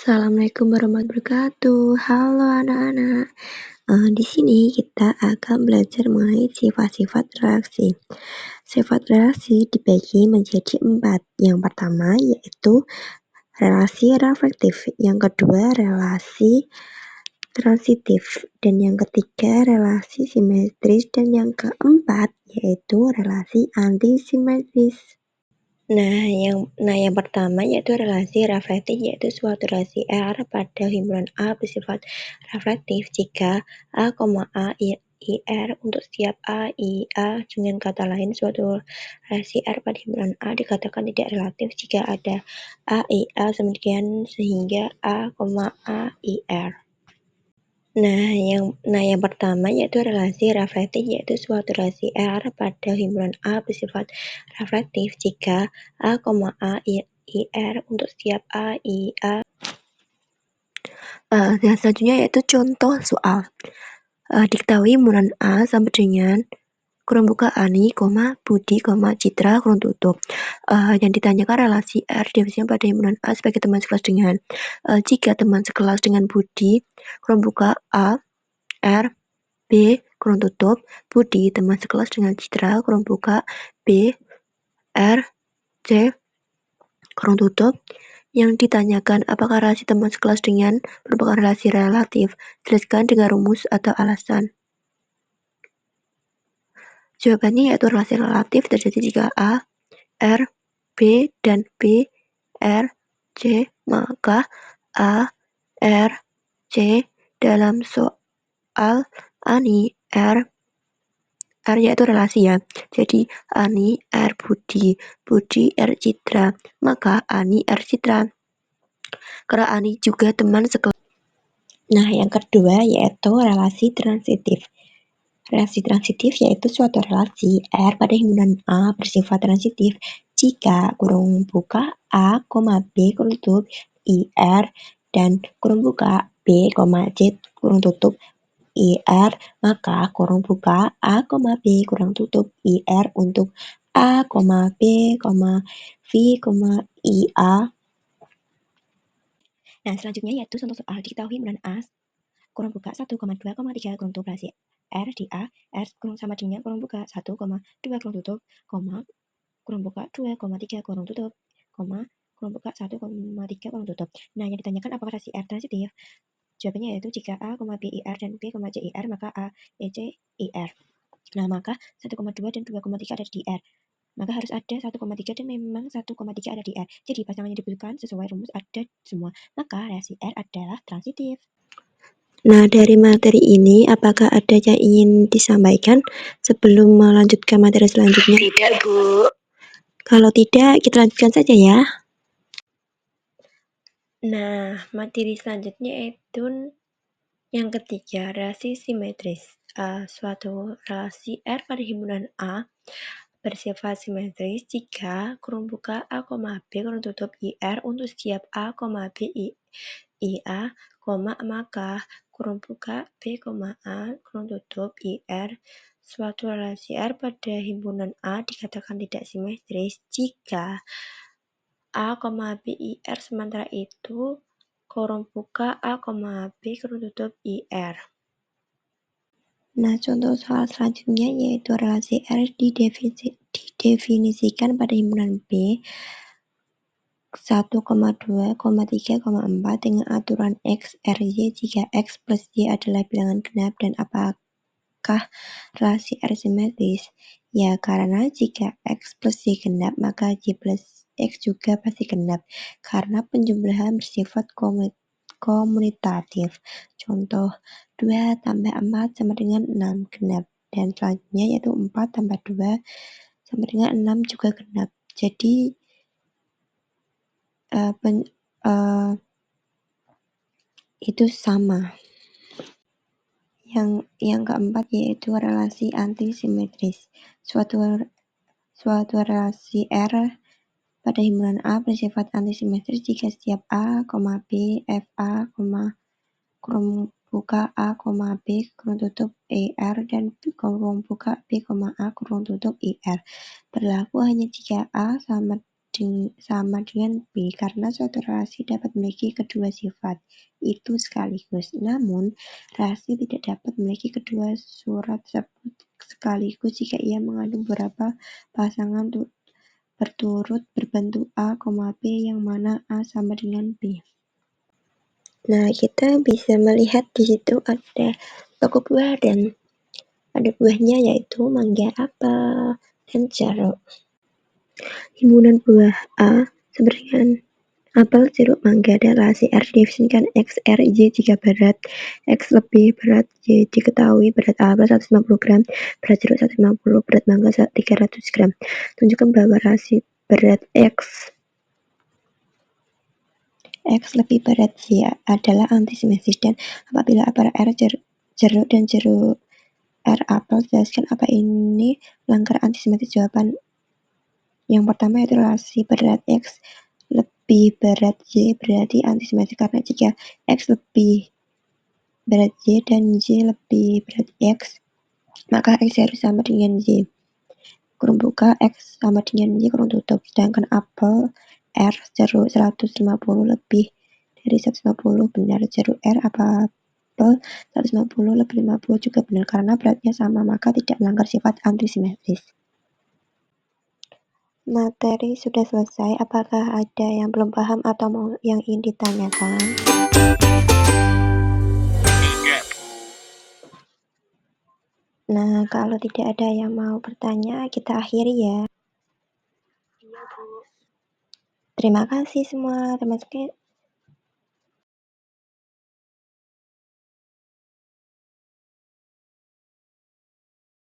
Assalamualaikum warahmatullahi wabarakatuh. Halo anak-anak. Di sini kita akan belajar mengenai sifat-sifat reaksi. Sifat reaksi dibagi menjadi 4. Yang pertama yaitu relasi reflektif, yang kedua relasi transitif, dan yang ketiga relasi simetris, dan yang keempat yaitu relasi antisimetris. Yang pertama yaitu relasi reflektif, yaitu suatu relasi R pada himpunan A bersifat reflektif jika A, A, IR untuk setiap A, I, A. Dengan kata lain, suatu relasi R pada himpunan A dikatakan tidak relatif jika ada A, I, A semikian sehingga A, IR. Yang pertama yaitu relasi reflektif, yaitu suatu relasi R pada himpunan A bersifat reflektif jika A, IR untuk setiap A, I, A. Dan selanjutnya yaitu contoh soal. Diketahui himpunan A sama dengan kurung buka Ani, Budi, Citra, kurung tutup. Yang ditanyakan relasi R definisinya pada himpunan A sebagai teman sekelas dengan jika teman sekelas dengan Budi, kurung buka A, R, B, kurung tutup, Budi teman sekelas dengan Citra, kurung buka B, R, C, kurung tutup. Yang ditanyakan apakah relasi teman sekelas dengan merupakan relasi relatif? Jelaskan dengan rumus atau alasan. Jawabannya yaitu relasi relatif terjadi jika A, R, B, dan B, R, C, maka A, R, C dalam soal Ani, R yaitu relasi ya. Jadi Ani, R, Budi, R, Citra, maka Ani, R, Citra. Karena Ani juga teman sekelas. Yang kedua yaitu relasi transitif. Relasi transitif yaitu suatu relasi R pada himpunan A bersifat transitif jika kurung buka A, B, kurung tutup IR dan kurung buka B, C, kurung tutup IR, maka kurung buka A, B, kurung tutup IR untuk A, B, V, IA. Selanjutnya yaitu contoh soal. Diketahui himpunan A kurung buka 1, 2, 3 kurung tutup relasi R di A, R kurung sama dengan kurung buka 1, 2 kurung tutup, kurung buka 2, 3 kurung tutup, kurung buka 1, 3 kurung tutup. Yang ditanyakan apakah relasi R transitif? Jawabannya yaitu jika A, B, IR dan B, C, IR, maka A, C, IR. Maka 1, 2 dan 2, 3 ada di R. Maka harus ada 1, 3 dan memang 1, 3 ada di R. Jadi pasangan yang dibutuhkan sesuai rumus ada semua. Maka relasi R adalah transitif. Dari materi ini, apakah ada yang ingin disampaikan sebelum melanjutkan materi selanjutnya? Tidak, Bu. Kalau tidak, kita lanjutkan saja ya. Materi selanjutnya yaitu yang ketiga, relasi simetris. Suatu relasi R pada himpunan A bersifat simetris jika kurung buka A, B, kurung tutup IR untuk setiap A, B, IA, maka kurung buka B, A, kurung tutup IR. Suatu relasi R pada himpunan A dikatakan tidak simetris jika A, B, IR sementara itu kurung buka A, B, kurung tutup IR. Contoh soal selanjutnya yaitu relasi R didefinisikan pada himpunan B 1, 2, 3, 4 dengan aturan X, R, Y jika X plus Y adalah bilangan genap dan apakah relasi R simetris? Ya, karena jika X plus Y genap maka Y plus X juga pasti genap karena penjumlahan bersifat komutatif. Contoh 2 tambah 4 sama dengan 6 genap, dan selanjutnya yaitu 4 tambah 2 sama dengan 6 juga genap. Jadi itu sama. Yang keempat yaitu relasi antisimetris. Suatu relasi R pada himpunan A bersifat antisimetris jika setiap A, B, F, A, kurung buka A, B, kurung tutup IR dan kurung buka B, A, kurung tutup IR berlaku hanya jika A sama sama dengan B karena suatu relasi dapat memiliki kedua sifat itu sekaligus. Namun, relasi tidak dapat memiliki kedua surat tersebut sekaligus jika ia mengandung beberapa pasangan berturut berbentuk A, B yang mana A sama dengan B. Nah, kita bisa melihat di situ ada toko buah dan ada buahnya yaitu mangga, apel, dan jeruk. Himpunan buah A sama dengan apel, jeruk, mangga, dan relasi R didefinisikan X, R, Y jika berat X lebih berat Y diketahui berat apel 150 gram, berat jeruk 150, berat mangga 300 gram. Tunjukkan bahwa relasi berat X lebih berat Y adalah antisimetris dan apabila apel R jeruk dan jeruk R apel, jelaskan apa ini langkah antisimetris. Jawaban yang pertama yaitu relasi berat X lebih berat Y berarti antisimetris karena jika X lebih berat Y dan Y lebih berat X, maka X harus sama dengan Y. Kurung buka, X sama dengan Y kurung tutup. Sedangkan apel R jeruk 150 lebih dari 150 benar. Jeruk R apel 150 lebih 50 juga benar karena beratnya sama, maka tidak melanggar sifat antisimetris. Materi sudah selesai. Apakah ada yang belum paham atau mau yang ingin ditanyakan? Nah, kalau tidak ada yang mau bertanya, kita akhiri ya. Terima kasih semua, termasuk